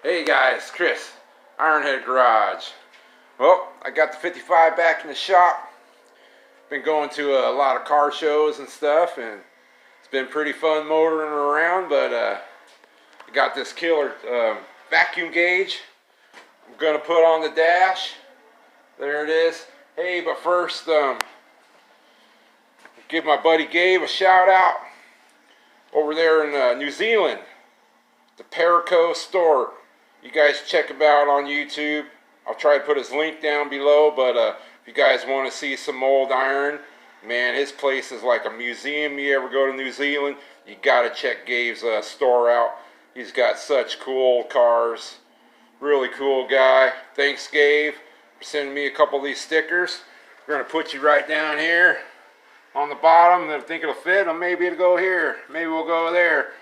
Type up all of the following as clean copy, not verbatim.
Hey guys, Chris, Ironhead Garage. Well, I got the 55 back in the shop. Been going to a lot of car shows and stuff, and it's been pretty fun motoring around, but I got this killer vacuum gauge I'm gonna put on the dash. There it is. Hey, but first, give my buddy Gabe a shout out over there in New Zealand, the PARAKAO store. You guys check him out on YouTube. I'll try to put his link down below, but if you guys want to see some old iron, man, his place is like a museum. You ever go to New Zealand, you gotta check Gabe's store out. He's got such cool old cars. Really cool guy. Thanks, Gabe, for sending me a couple of these stickers. We're gonna put you right down here on the bottom. I think it'll fit, or maybe it'll go here. Maybe we'll go there.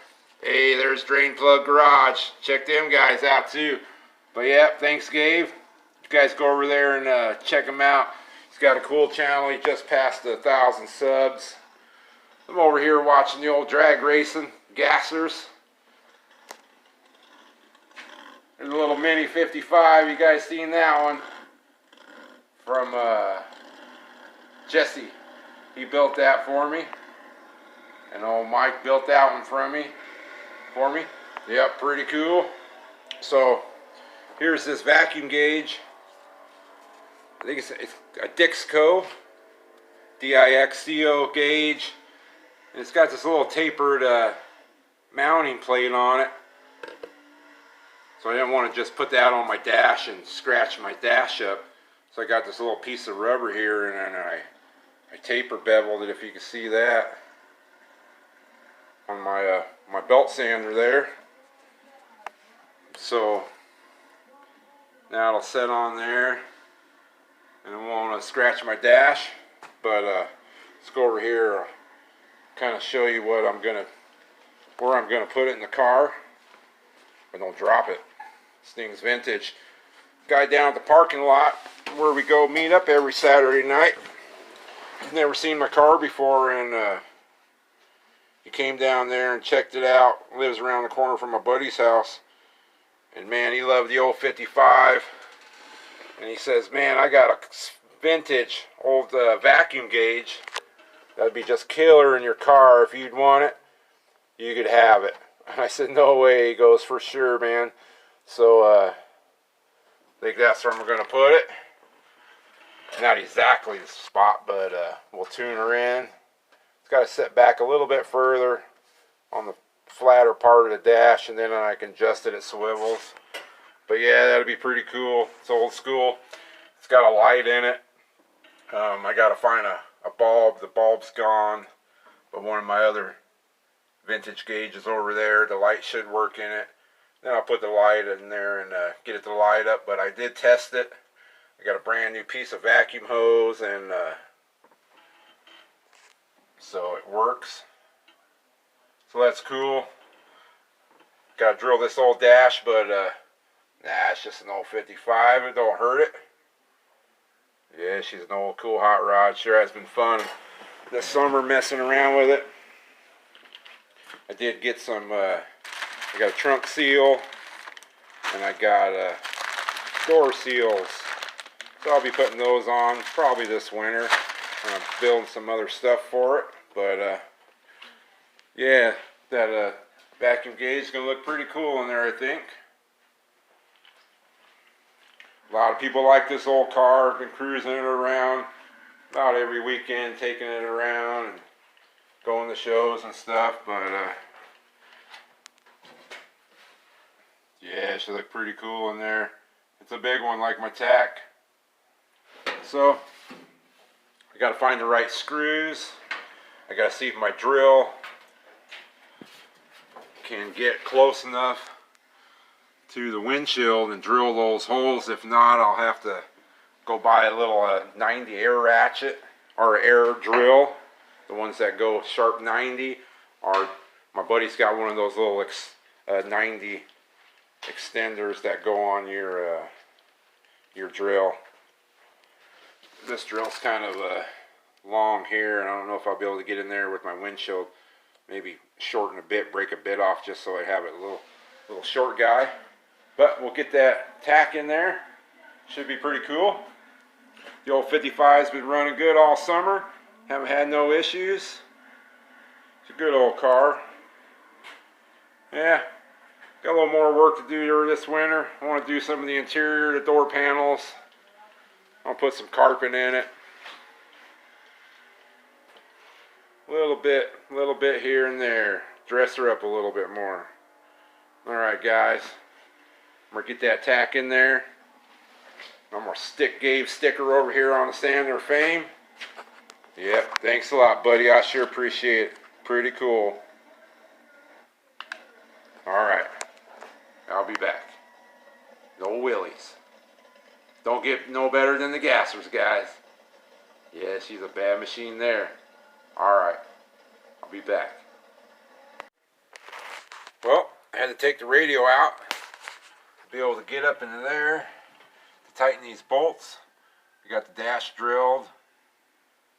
Hey, there's Drain Plug Garage. Check them guys out too. But yeah, thanks, Gabe. You guys go over there and check him out. He's got a cool channel. He just passed 1,000 subs. I'm over here watching the old drag racing gassers. There's a little mini 55. You guys seen that one? From Jesse. He built that for me. And old Mike built that one for me. Yep, pretty cool. So here's this vacuum gauge. I think it's a Dixco, D-I-X-C-O gauge. And it's got this little tapered mounting plate on it. So I didn't want to just put that on my dash and scratch my dash up. So I got this little piece of rubber here, and then I taper beveled it, if you can see that, on my my belt sander there. So now it'll set on there, and I won't scratch my dash. But let's go over here, kind of show you what where I'm gonna put it in the car, but don't drop it. This thing's vintage. Guy down at the parking lot where we go meet up every Saturday night. He's never seen my car before, and he came down there and checked it out. Lives around the corner from my buddy's house. And man, he loved the old 55. And he says, man, I got a vintage old vacuum gauge. That'd be just killer in your car. If you'd want it, you could have it. And I said, no way. He goes, for sure, man. So I think that's where I'm going to put it. Not exactly the spot, but we'll tune her in. It's got to set back a little bit further on the flatter part of the dash, and then I can adjust it at swivels. But yeah, that'll be pretty cool. It's old school. It's got a light in it. I got to find a bulb. The bulb's gone, but one of my other vintage gauges over there, the light should work in it. Then I'll put the light in there and get it to light up. But I did test it. I got a brand new piece of vacuum hose, and so it works. So that's cool. Got to drill this old dash, but nah, it's just an old 55. It don't hurt it. Yeah, she's an old cool hot rod. Sure has been fun this summer messing around with it. I did get some, I got a trunk seal, and I got door seals. So I'll be putting those on probably this winter. I'm building some other stuff for it. But yeah, that vacuum gauge is going to look pretty cool in there, I think. A lot of people like this old car. I've been cruising it around about every weekend, taking it around and going to shows and stuff. But yeah, it should look pretty cool in there. It's a big one like my tack. So I got to find the right screws. I got to see if my drill can get close enough to the windshield and drill those holes. If not, I'll have to go buy a little 90 air ratchet or air drill, the ones that go sharp 90. Or my buddy's got one of those little 90 extenders that go on your drill. This drill's kind of long here, and I don't know if I'll be able to get in there with my windshield. Maybe shorten a bit, break a bit off, just so I have it a little short guy. But we'll get that tack in there. Should be pretty cool. The old 55's been running good all summer. Haven't had no issues. It's a good old car. Yeah, got a little more work to do here this winter. I want to do some of the interior, the door panels. I'll put some carpet in it. Little bit here and there. Dress her up a little bit more. Alright guys, I'm going to get that tack in there. I'm going to stick Gabe's sticker over here on the Sander Fame. Yep, thanks a lot buddy, I sure appreciate it. Pretty cool. Alright, I'll be back. No willies. Don't get no better than the gassers, guys. Yeah, she's a bad machine there. Alright, I'll be back. Well, I had to take the radio out to be able to get up into there to tighten these bolts. We got the dash drilled.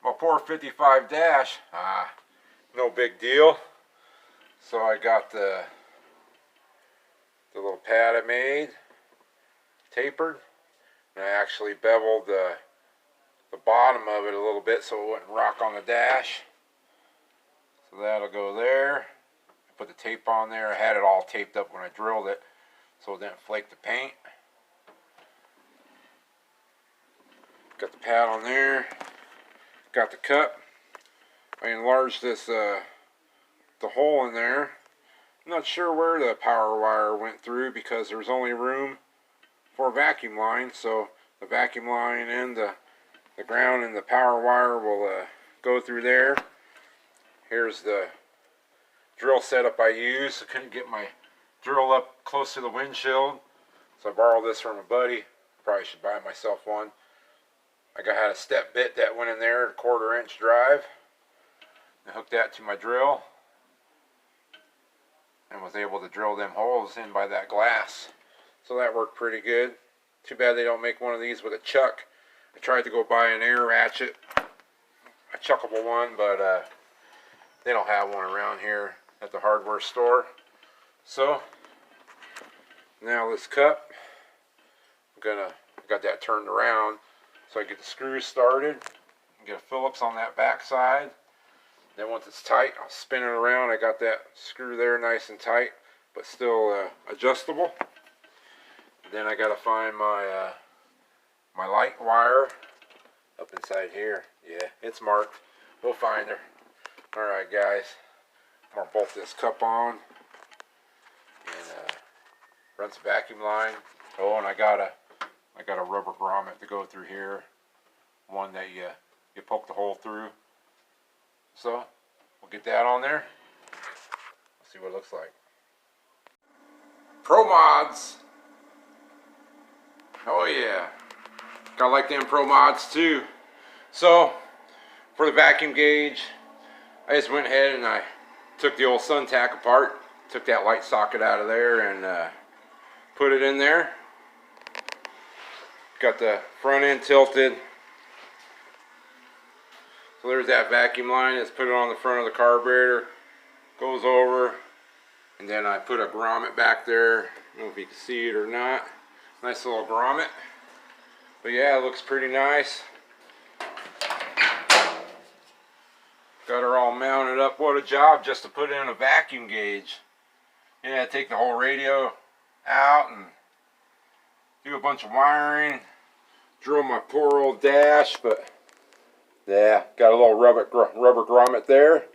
My poor 55 dash, no big deal. So I got the little pad I made, tapered, and I actually beveled the bottom of it a little bit so it wouldn't rock on the dash. So that'll go there. I put the tape on there. I had it all taped up when I drilled it so it didn't flake the paint. Got the pad on there. Got the cup. I enlarged this the hole in there. I'm not sure where the power wire went through because there was only room for a vacuum line, so the vacuum line and the ground and the power wire will go through there. Here's the drill setup I used. I couldn't get my drill up close to the windshield, so I borrowed this from a buddy. Probably should buy myself one. I had a step bit that went in there, a 1/4 inch drive. I hooked that to my drill and was able to drill them holes in by that glass. So that worked pretty good. Too bad they don't make one of these with a chuck. I tried to go buy an air ratchet, a chuckable one, but they don't have one around here at the hardware store. So now this cup, I got that turned around so I get the screws started. Get a Phillips on that back side. Then once it's tight, I'll spin it around. I got that screw there nice and tight, but still adjustable. Then I gotta find my my light wire up inside here. Yeah, it's marked. We'll find her. Alright guys, I'm gonna bolt this cup on and run some vacuum line. Oh, and I got a rubber grommet to go through here. One that you poke the hole through. So we'll get that on there. Let's see what it looks like. Pro mods. Oh yeah, gotta like them pro mods too. So for the vacuum gauge, I just went ahead and I took the old sun tack apart, took that light socket out of there and put it in there. Got the front end tilted. So there's that vacuum line. Just put it on the front of the carburetor, goes over, and then I put a grommet back there. I don't know if you can see it or not. Nice little grommet. But yeah, it looks pretty nice. Got her all mounted up. What a job just to put in a vacuum gauge. Yeah, take the whole radio out and do a bunch of wiring. Drill my poor old dash, but yeah, got a little rubber grommet there.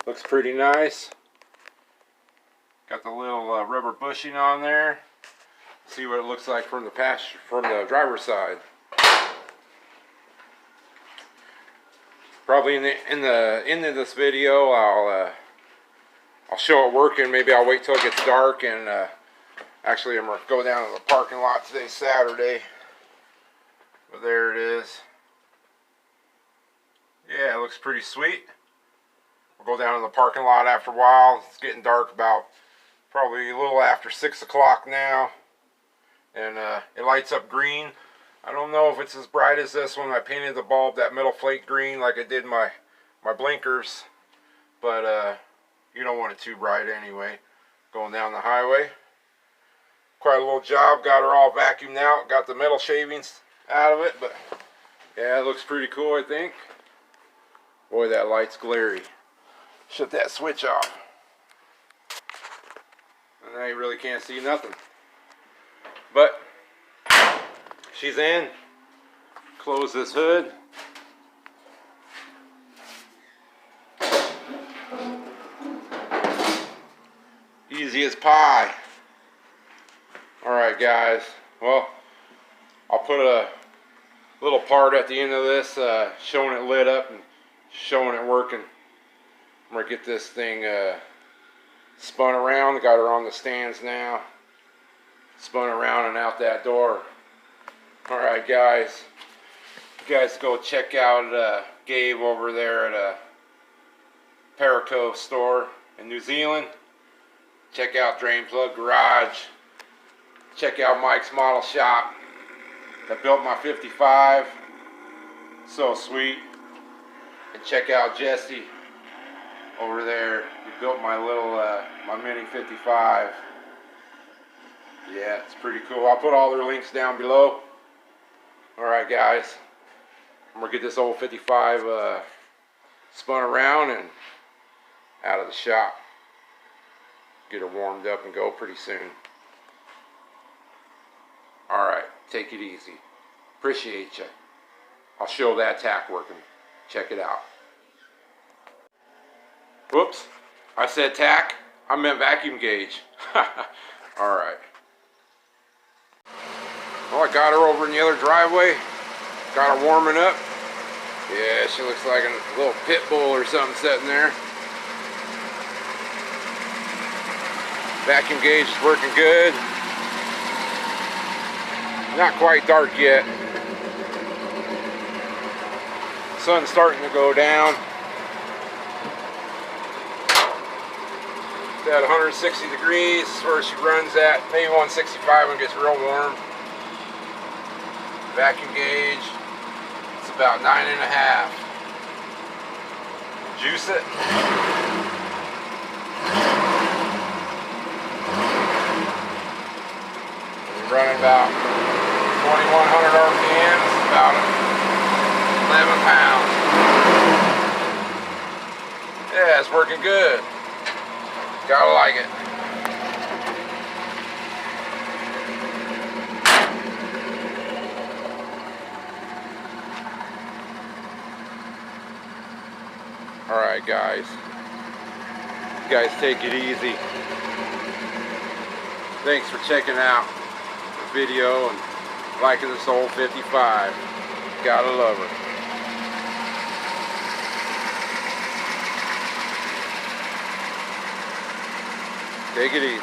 Looks pretty nice. Got the little rubber bushing on there. See what it looks like from the driver's side. Probably in the end of this video, I'll show it working. Maybe I'll wait till it gets dark and actually I'm gonna go down to the parking lot today, Saturday. But there it is. Yeah, it looks pretty sweet. We'll go down to the parking lot after a while. It's getting dark about probably a little after 6 o'clock now. And it lights up green. I don't know if it's as bright as this one. I painted the bulb that metal flake green like I did my blinkers. But you don't want it too bright anyway. Going down the highway. Of quite a little job. Got her all vacuumed out. Got the metal shavings out of it, but yeah, it looks pretty cool, I think. Boy, that light's glary. Shut that switch off. And now you really can't see nothing. But she's in. Close this hood. Easy as pie. Alright guys, well, I'll put a little part at the end of this showing it lit up and showing it working. I'm going to get this thing spun around. Got her on the stands now. Spun around and out that door. Alright guys, you guys go check out Gabe over there at PARAKAO store in New Zealand. Check out Drain Plug Garage. Check out Mike's Model Shop that built my 55. So sweet. And check out Jesse over there. He built my little, my mini 55. Yeah, it's pretty cool. I'll put all their links down below. Alright guys. I'm going to get this old 55 spun around and out of the shop. Get her warmed up and go pretty soon. Alright, take it easy. Appreciate you. I'll show that tack working. Check it out. Whoops, I said tack. I meant vacuum gauge. Alright. Well, I got her over in the other driveway. Got her warming up. Yeah, she looks like a little pit bull or something sitting there. Vacuum gauge is working good. Not quite dark yet. Sun's starting to go down. It's at 160 degrees where she runs at. Maybe 165 when it gets real warm. Vacuum gauge, it's about 9.5. Juice it. Running about 2,100 RPMs, about 11 pounds. Yeah, it's working good. Gotta like it. Alright guys. You guys take it easy. Thanks for checking out video and liking this old 55. Gotta love her. Take it easy.